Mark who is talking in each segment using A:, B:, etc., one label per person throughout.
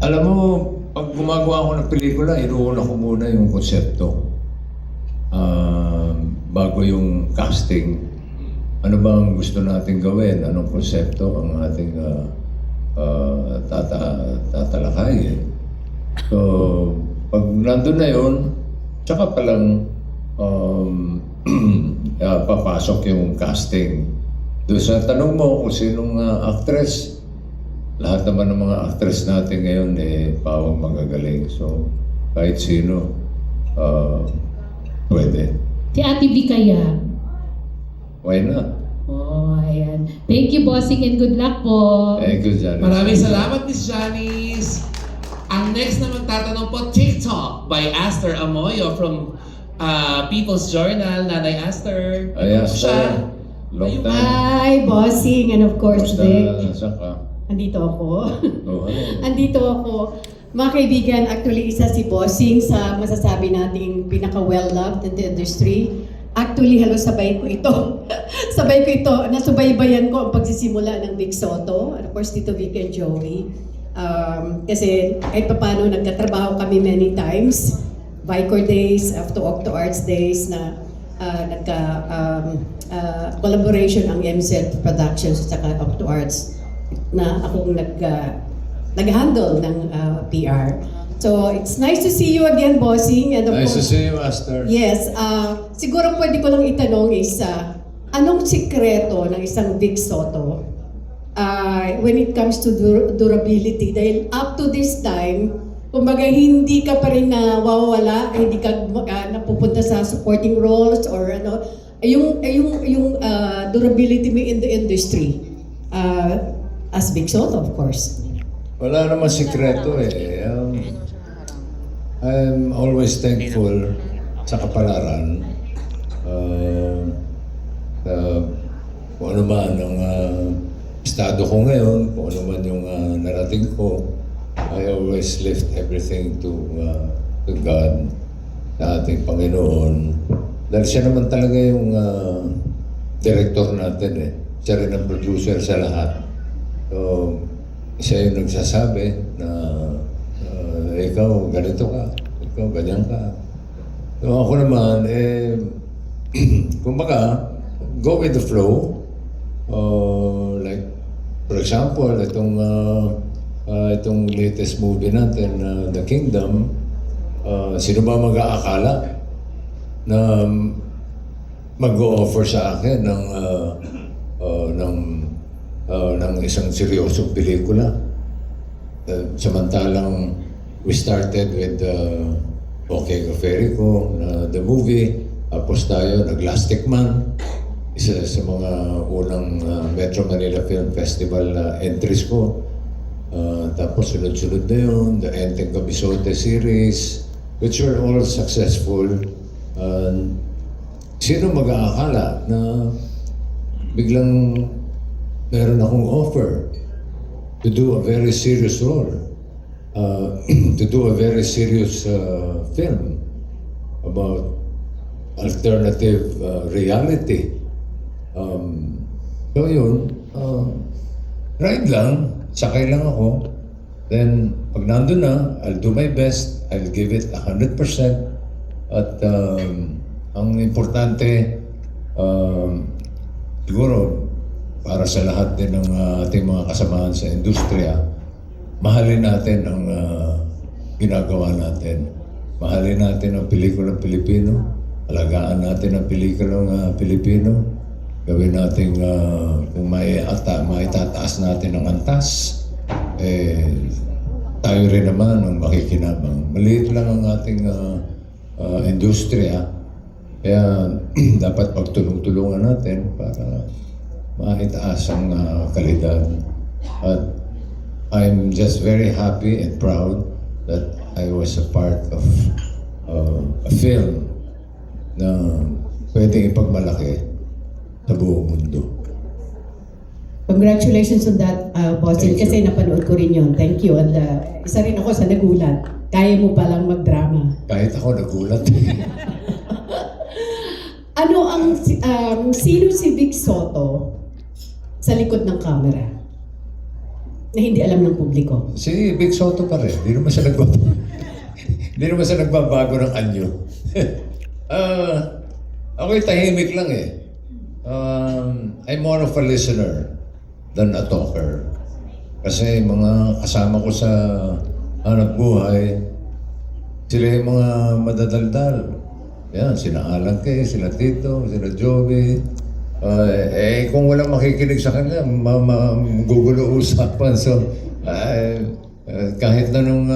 A: Alam mo, pag gumagawa ako ng pelikula, inuuna ko muna yung konsepto. Bago yung casting. Ano ba ang gusto natin gawin? Anong konsepto ang ating tatalakayin? So, pag nandun na yun, tsaka palang papasok yung casting. Doon sa tanong mo kung sinong actress, lahat naman ng mga actress natin ngayon pawang magagaling. So, kahit sino, pwede.
B: Si Ate V kaya?
A: Why not?
B: Oh, ayan. Thank you, bossing, and good luck po.
A: Thank you, Janice.
C: Maraming salamat, Miss Janice. Ang next na magtatanong po, TikTok by Aster Amoyo from People's Journal. Nanay Aster.
A: Ay,
C: Ano siya?
A: long time.
D: Hi, bossing, and of course,
A: Basta,
D: Vic.
A: saan ka?
D: Andito ako.
A: Oh, ano?
D: Andito ako. Mga kaibigan, actually isa si bossing sa masasabi nating pinaka-well-loved in the industry. Actually, halos sabay ko ito. Sabay ko ito. Nasubaybayan ko ang pagsisimula ng Vic Soto. And of course, Tito Vic and Joey. Kasi kahit paano nagkatrabaho kami many times. Vicor days, after Octo Arts days na collaboration ang MZ Productions at saka Octo Arts na akong nag-handle ng PR. So, it's nice to see you again, bossing. And of
A: Nice to
D: course,
A: see you, Master.
D: yes, siguro pwede ko lang itanong is, anong sikreto ng isang Vic Soto when it comes to durability? Dahil up to this time, kumbaga hindi ka pa rin nawawala, hindi ka napupunta sa supporting roles or ano, yung durability mo in the industry. As Vic Soto, of course.
A: Wala naman sikreto I'm always thankful sa kapalaran. Kung ano man ang estado ko ngayon, kung ano man yung narating ko, I always lift everything to God, sa ating Panginoon. Dahil siya naman talaga yung director natin Siya rin ang producer sa lahat. So, siya yung nagsasabi na ikaw ganito ka, ikaw ganyan ka. So ako naman, kumbaga, go with the flow. Like, for example, itong latest movie natin, The Kingdom, sino ba mag-aakala na mag-o-offer sa akin ng isang seryosong pelikula. Samantalang we started with Okay Gaferico, the movie. Tapos tayo nag-Lastic Man. Isa sa mga unang Metro Manila Film Festival entries ko. Tapos sunod-sunod na yun, the Enteng Kabisote series, which were all successful. Sino mag-aakala na biglang meron akong offer to do a very serious role, to do a very serious film about alternative reality. So yun, ride lang, sakay lang ako. Then, pag nandun na, I'll do my best, I'll give it 100%. At ang importante, siguro, para sa lahat din ng ating mga kasamahan sa industriya, mahalin natin ang ginagawa natin. Mahalin natin ang pelikulang Pilipino. Alagaan natin ang pelikulang Pilipino. Gawin natin kung maitataas natin ang antas, tayo rin naman ang makikinabang. Maliit lang ang ating industriya. Kaya dapat pagtulong-tulungan natin para maitaas ang kalidad. At I'm just very happy and proud that I was a part of a film na pwedeng ipagmalaki sa buong mundo.
D: Congratulations on that, bossing,
A: Thank you.
D: kasi napanood ko rin yun. Thank you. And isa rin ako sa nagulat. Kaya mo palang magdrama.
A: Kahit ako nagulat.
D: Ano ang, sino si Vic Soto sa likod ng camera? na hindi alam ng publiko?
A: Si Vic Soto pa rin. Hindi naman siya nagbabago. Hindi naman siya nagbabago ng anyo. Ako'y tahimik lang eh. I'm more of a listener than a talker. Kasi mga kasama ko sa hanap buhay, sila yung mga madadaldal. Yan, sila Alan Kay, sila Tito, sila Joey. Kung walang makikinig sa kanila, magugulo usapan. So, kahit na nung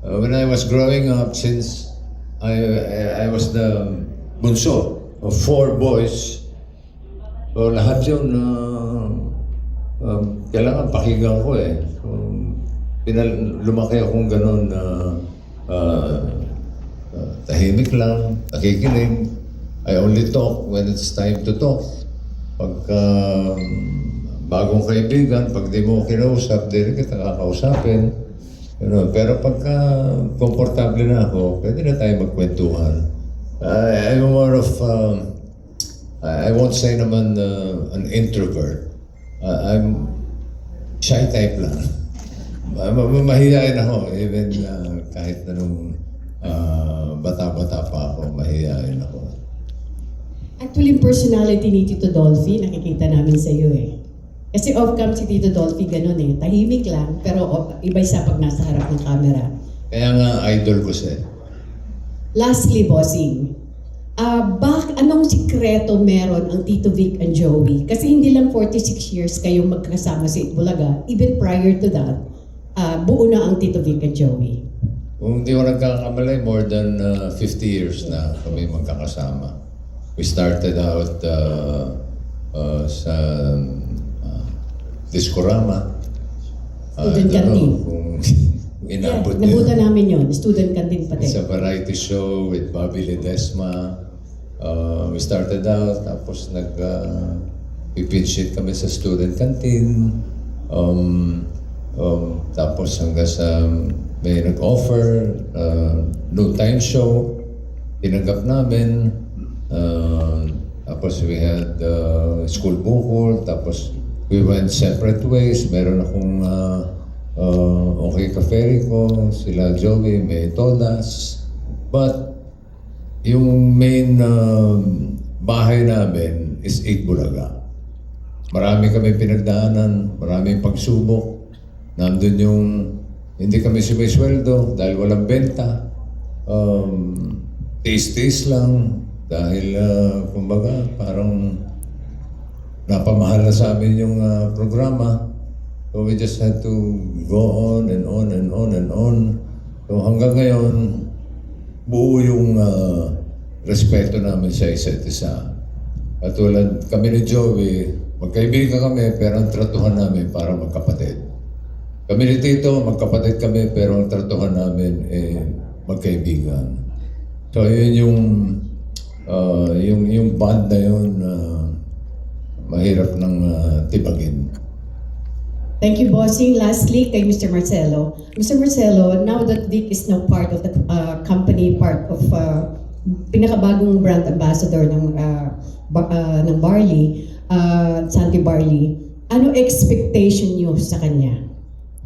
A: when I was growing up, since I was the bunso of 4 boys, so lahat yun, kailangan pakinggan ko eh. So, lumaki akong ganun na tahimik lang, nakikinig. I only talk when it's time to talk. Pagka bagong kaibigan, pag di mo kinausap, di rin kita kakausapin. Pero pagka komportable na ako, pwede na tayo magkwentuhan. I'm more of, I won't say naman an introvert. I'm shy type lang. Mahihain ako, even kahit na nung bata-bata pa ako, mahihain ako.
D: Actually, yung personality ni Tito Dolphy, nakikita namin sa iyo eh. Kasi off-cam si Tito Dolphy ganun eh. Tahimik lang, pero iba isa pag nasa harap ng camera.
A: Kaya nga, idol ko siya.
D: Lastly, bossing, anong sikreto meron ang Tito Vic and Joey? Kasi hindi lang 46 years kayong magkasama sa Itbulaga. Even prior to that, buo na ang Tito Vic and Joey.
A: Kung hindi ko nagkakamali, more than 50 years na kami magkakasama. We started out sa Discorama.
D: Student canteen.
A: Kung
D: Yeah,
A: inabot
D: nabutan namin yun. Student canteen pati.
A: Sa variety show with Bobby Ledesma. We started out, tapos nag-pitch it kami sa student canteen. Tapos hanggang sa may nag-offer, noontime show, tinanggap namin. Tapos we had school bukol, tapos we went separate ways. Meron akong okay ka-ferry ko, sila Joey, may Todas. But yung main bahay namin is Itbulaga. Marami kami pinagdaanan, maraming pagsubok. Nandun yung hindi kami sumisweldo dahil walang benta. Taste-taste lang. Dahil, kumbaga, parang napamahal na sa amin yung programa. So we just had to go on and on and on and on. So hanggang ngayon, buo yung respeto namin sa isa't isa. At tulad kami ni Joey, magkaibigan kami pero ang tratuhan namin para magkapatid. Kami ni Tito, magkapatid kami pero ang tratuhan namin magkaibigan. So yun yung bond na yun, mahirap ng tibagin.
D: Thank you, bossing. Lastly, kay Mr. Marcelo. Mr. Marcelo, now that Vic is now part of the company, part of pinakabagong brand ambassador ng Barley, Santi Barley, ano expectation niyo sa kanya?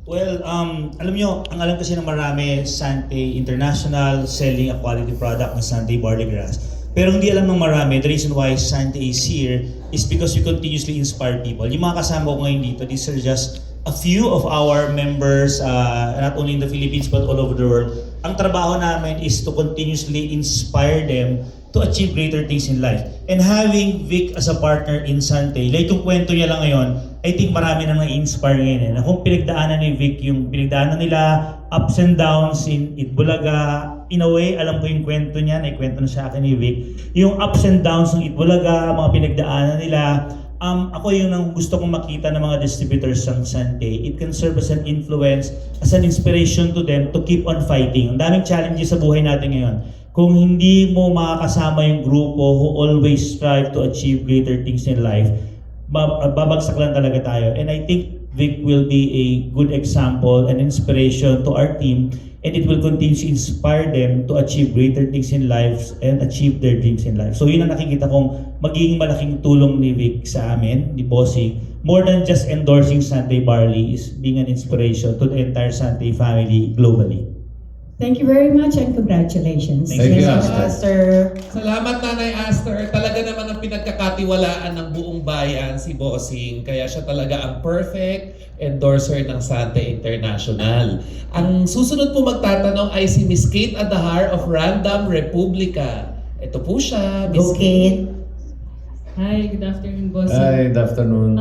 E: Well, alam nyo, ang alam kasi ng marami, Sante International, selling a quality product ng Sante Barley Grass. Pero hindi alam ng marami, the reason why Sante is here is because we continuously inspire people. Yung mga kasama ko ngayon dito, these are just a few of our members, not only in the Philippines but all over the world. Ang trabaho namin is to continuously inspire them to achieve greater things in life. And having Vic as a partner in Sante, like yung kwento niya lang ngayon, I think marami na na-inspire ngayon. Na kung pinagdaanan ni Vic, yung pinagdaanan nila, ups and downs in Itbulaga, in a way, alam ko yung kwento niya, naikwento na sa akin ni Vic. Yung ups and downs ng Itbulaga, mga pinagdaanan nila, ako yung gusto kong makita ng mga distributors ng Sante. It can serve as an influence, as an inspiration to them to keep on fighting. Ang daming challenges sa buhay natin ngayon. Kung hindi mo makakasama yung grupo who always strive to achieve greater things in life, babagsak lang talaga tayo. And I think Vic will be a good example and inspiration to our team and it will continue to inspire them to achieve greater things in life and achieve their dreams in life. So yun ang nakikita kong magiging malaking tulong ni Vic sa amin, ni Bossing. More than just endorsing Sante Barley is being an inspiration to the entire Sante family globally.
F: Thank you very much and congratulations.
E: Thank
A: you,
F: Yes,
A: Aster.
C: Salamat, Nanay Aster. Talaga naman ang pinagkakatiwalaan ng buong bayan si Bossing. Kaya siya talaga ang perfect endorser ng Sante International. Ang susunod po magtatanong ay si Miss Kate Adahar of Random Republica. Ito po siya, Miss Kate.
G: Hi, good afternoon, bossing.
A: Hi, good afternoon.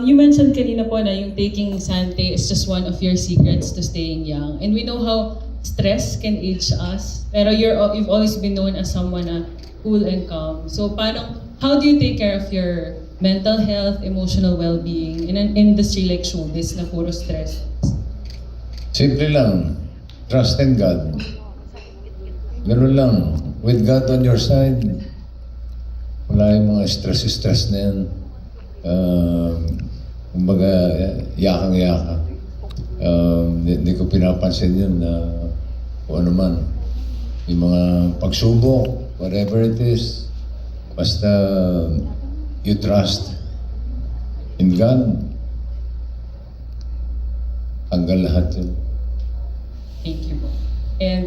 G: You mentioned kanina po na yung taking Sante is just one of your secrets to staying young. And we know how stress can age us. Pero you've always been known as someone na cool and calm. So how do you take care of your mental health, emotional well-being in an industry like showbiz na puro stress?
A: Simple lang. Trust in God. Ganun lang. With God on your side, wala yung mga stress na yan. Kumbaga, yakang-yaka. Hindi ko pinapansin yun na kung ano man. Yung mga pagsubok, whatever it is, basta you trust in God, hanggang lahat yun.
G: Thank you po. And